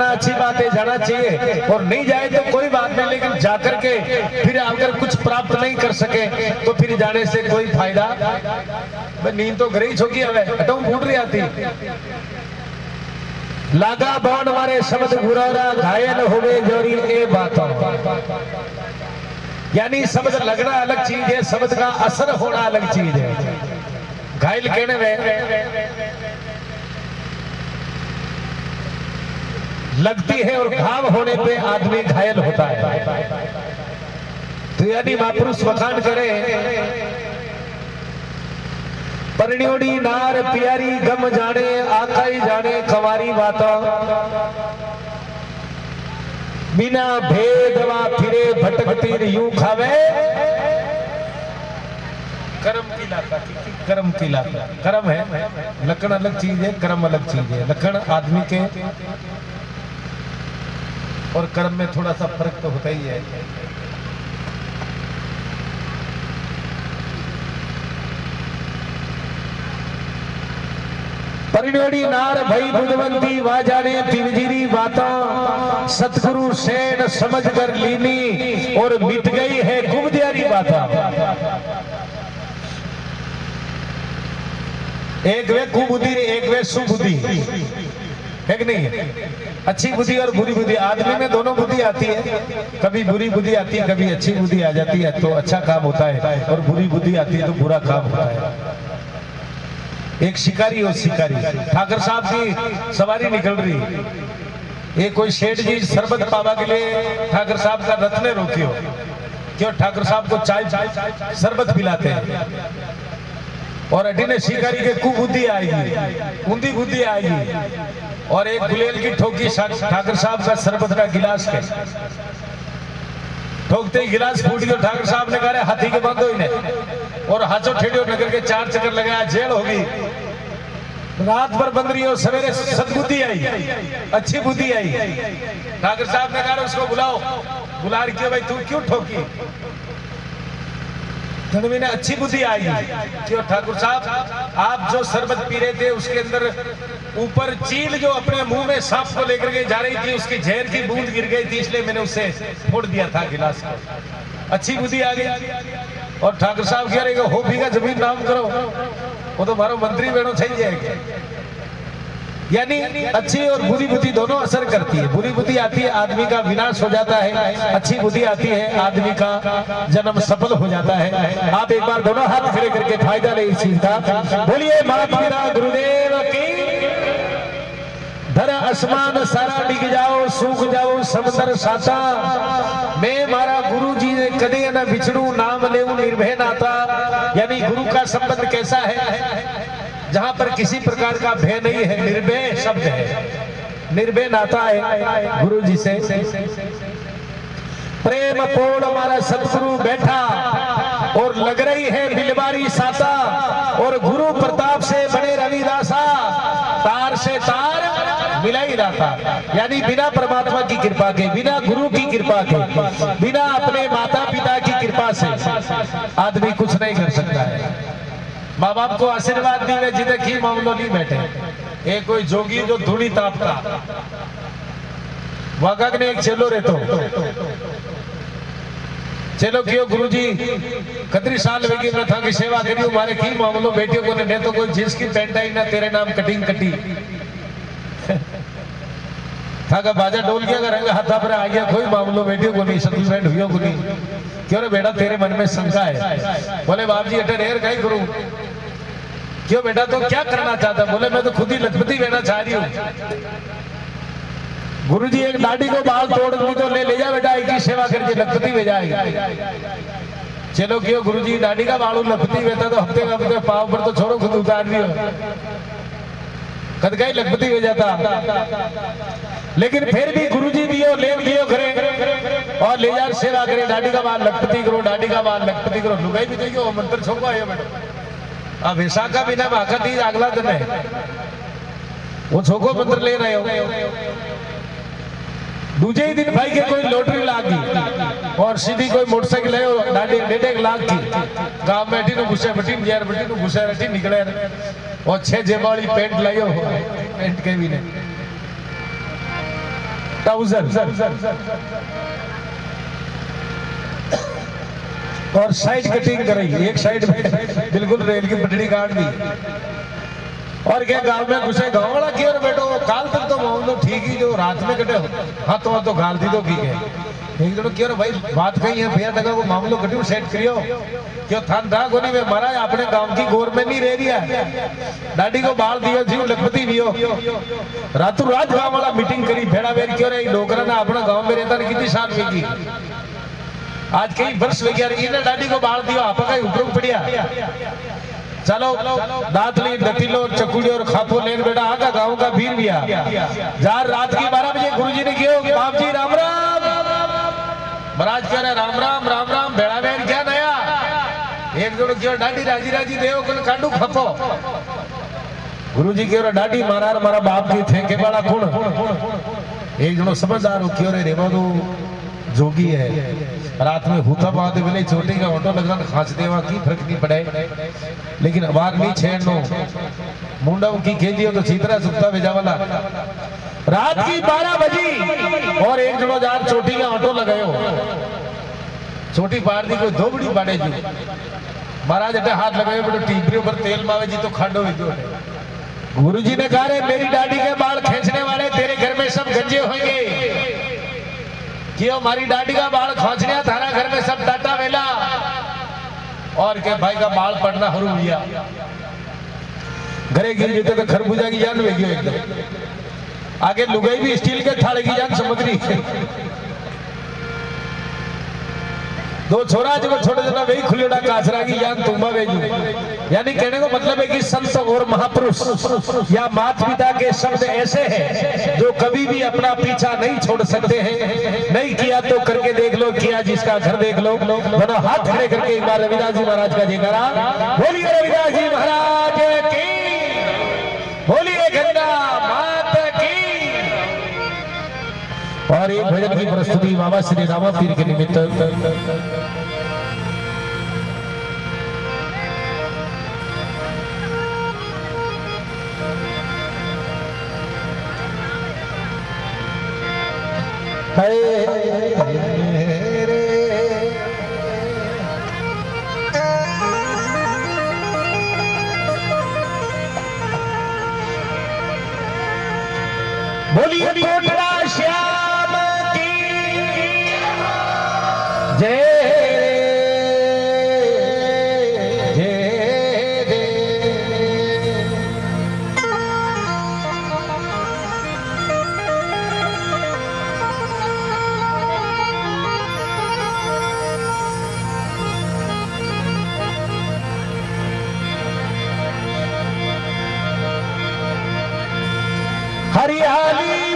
अच्छी बात है, जाना चाहिए, और नहीं जाए तो कोई बात नहीं, लेकिन जाकर के फिर अगर कुछ प्राप्त नहीं कर सके तो फिर जाने से कोई फायदा। नींद तो घर ही छोकी हटो फूट रही आती लागा बौन मारे शब्द गुरारा घायल होवे जोरी ए बातों। यानी शब्द लगना अलग चीज है, शब्द का असर होना अलग चीज है। घायल कहने में लगती है और घाव होने पे आदमी घायल होता है। तो यानी महापुरुष वखान करे, परिण्योड़ी नार प्यारी गम जाने आकाई जाने कंवारी बातों। बिना भेदवा फिरे भटकती यूं खावे कर्म की लाता। कर्म की लाता, कर्म है, लखन अलग चीज है, कर्म अलग चीज है। लखन आदमी के और कर्म में थोड़ा सा फर्क तो होता ही है। परिणोड़ी नार भई बुद्धवंती वा जाने तिवजीरी बातों। सतगुरु सेन समझ कर लीनी और मिट गई है गुबदियारी बातों। एक वे कुबुद्धि, एक वे सुबुद्धि है कि नहीं? अच्छी बुद्धि और बुरी बुद्धि, आदमी में दोनों बुद्धि आती है। कभी बुरी बुद्धि आती है, कभी अच्छी बुद्धि आ जाती है तो अच्छा काम होता है, और बुरी बुद्धि आती है तो बुरा काम होता है। एक शिकारी और शिकारी, ठाकर साहब की सवारी निकल रही। एक कोई शेठ जी शरबत पावा के लिए ठाकर साहब का रथ ने रोकी हो, क्यों ठाकर साहब को चाय शरबत पिलाते हैं। और अड्डी ने शिकारी के कुबुद्धि आएगी, ऊंधी बुद्धि आएगी, और एक गुलेल की ठोकी ठाकर साहब का शरबत का गिलास के ठोकते ही गिलास फूट गया। ठाकर साहब ने कहा हाथी के बंद ही ने, और हाथों ठेडियो नगर के 4 चक्कर लगाया, जेल होगी। रात भर बंद रही हो, सवेरे सदबुद्धि आई, अच्छी बुद्धि आई। ठाकर साहब ने कहा उसको बुलाओ। बुला रही क्यों भाई, तू क्यों ठोकी? धनवी ने अच्छी बुद्धि आई क्यों ठाकुर साहब, आप जो शरबत पी रहे थे उसके अंदर ऊपर चील जो अपने मुंह में सांप को लेकर के जा रही थी, उसकी जहर की बूंद गिर गई थी, इसलिए मैंने उसे फोड़ दिया था गिलास को। अच्छी बुद्धि आ गई। और ठाकुर साहब कह रहे हो भी का जमीन नाम करो, वो तो मारो मंत्री बनो चाहिए। यानी अच्छी और बुरी बुद्धि दोनों असर करती है। बुरी बुद्धि आती है आदमी का विनाश हो जाता है, अच्छी बुद्धि आती है आदमी का जन्म सफल हो जाता है। आप एक बार दोनों हाथ खड़े करके फायदा ले इस चीज का। बोलिए मात पिता गुरुदेव की। धर आसमान सारा डिग जाओ, सूख जाओ समंदर साता, मैं मारा गुरु जी ने कदे न बिछड़ू, नाम ले निर्भय नाता। यानी गुरु का संबंध कैसा है? जहां पर किसी प्रकार का भय नहीं है, निर्भय शब्द है, निर्भय नाता है गुरु जी से। प्रेम पोड़ हमारा सतगुरु बैठा और लग रही है बिलवारी साता, और गुरु प्रताप से बने रविदासा, तार से तार मिला ही रहता। यानी बिना परमात्मा की कृपा के, बिना गुरु की कृपा के, बिना अपने माता पिता की कृपा से आदमी कुछ नहीं कर सकता है। माँ बाप को आशीर्वाद दी वे जिधर की मामलो नहीं बैठे। एक कोई जोगी जो धूनी तापता वागक ने एक चेलो रहतो, चलो क्यों गुरुजी कतरी साल वेगी प्रथा की सेवा करी, मारे की मामलो बेटियों को ने तो कोई जींस की पैंट आई ना तेरे नाम कटिंग कटी था का बाजा डोल गया रंग हाथा पर आ गया, कोई मामलो बेटियों को नहीं, सेटलमेंट हुई को नहीं। क्यों रे बेटा तेरे मन में शंका है? बोले बाप जी अटे रेर कहीं करूं। क्यों बेटा तो क्या करना चाहता? बोले मैं तो खुद ही लखपति रहना चाह रही हूँ। गुरुजी एक दाढ़ी को बाल तोड़ दी तो ले जा बेटा, एक ही सेवा करके लखपति में जाएगा। चलो क्यों गुरुजी दाढ़ी का बाल लखपति बेटा तो हफ्ते हफ्ते पाव पर तो छोड़ो, खुद उतार दियो, कद का ही लखपति हो जाता। लेकिन फिर भी गुरुजी दियो ले लियो करे और ले जा सेवा करे, दाढ़ी का बाल लखपति करो, दाढ़ी का बाल लखपति करो। लुगाई भी देखियो मंत्र छोको आयो बेटा, अब विशाखा बिना भाखती अगला दिन है वो छोको मंत्र ले रहे हो। दूजे ही दिन भाई के कोई लॉटरी लाग गई और सीधी कोई मोटरसाइकिल है दाढ़ी 1.5 लाख की, गांव में बैठी घुसे बटी यार बटी घुसे रटी निकले और 6 जेब वाली पेंट लाइयो पेंट के भी नहीं। ट्राउजर और साइड कटिंग कराई, एक साइड में बिल्कुल रेल की पटड़ी काट दी। और क्या गांव में घुसे, गांव वाला क्यों बैठो, काल तक तो मामलो ठीक ही, जो रात में कटे हाथों तो गाल दी तो ठीक है। एक जनो क्यों भाई बात कही है भैया तक को मामलो कटियो सेट करियो क्यों थान रा कोनी में मारा अपने गांव की गोर में नहीं रह रिया डाडी को बाल दियो जीव लखपति दियो रातों रात गांव वाला मीटिंग करी भेड़ा वेर क्यों रे डोकरा ना अपना गांव में रहता कितनी साल वेगी आज कई वर्ष वे गया इन्हें डाडी को बाल दियो आप का ऊपर पड़िया चलो दातली दतीलो चकुली और खापो लेन बेटा आगा गांव का भीड़ भी जार रात की 12 बजे गुरुजी ने क्यों बाप जी राम राम महाराज कह रहे राम राम राम राम भेड़ा बेन क्या नया एक जोड़ क्यों डाडी राजी राजी देव कुल कांडू खपो गुरुजी क्यों डाडी मारा मारा बाप की थे के बड़ा गुण एक जोड़ समझदार हो क्यों रे रेवा तो जोगी है रात में हुता पाते वेले छोटी का ऑटो लगना खांच देवा की फर्क नहीं पड़े लेकिन अबार नहीं छेड़नो मुंडा की खेदियो तो चीतरा सुखता भेजा वाला रात की 12 बजी और एक जनो जार छोटी का ऑटो लगायो छोटी पार दी कोई दो बड़ी बाड़े जी महाराज अटे हाथ लगाए बड़े टीपरी पर तेल मावे जी तो खाडो जो गुरुजी ने कहा रे मेरी डाडी के बाल खींचने वाले तेरे घर में सब गंजे होंगे क्यों हमारी डाडी का बाल खोचने थारा घर में सब डाटा वेला और के भाई का बाल पड़ना हरू भैया घरे गिर जीते तो खरबूजा की जान वेगी एकदम आगे लुगाई भी स्टील के थाले की जान समुद्री दो छोरा जो छोटे जना वही खुलेड़ा काचरा की जान तुम्बा वेजू यानी कहने को मतलब है कि संत और महापुरुष या माता पिता के शब्द ऐसे हैं जो कभी भी अपना पीछा नहीं छोड़ सकते हैं नहीं किया तो करके देख लो किया जिसका घर देख लो दोनों हाथ खड़े करके एक बार रविदास जी महाराज का जयकारा बोलिए रविदास जी महाराज की बोलिए गंगा माता की और एक भजन की प्रस्तुति बाबा श्री रामा पीर के निमित्त बोलिए कोटड़ा श्याम की जय हरियाली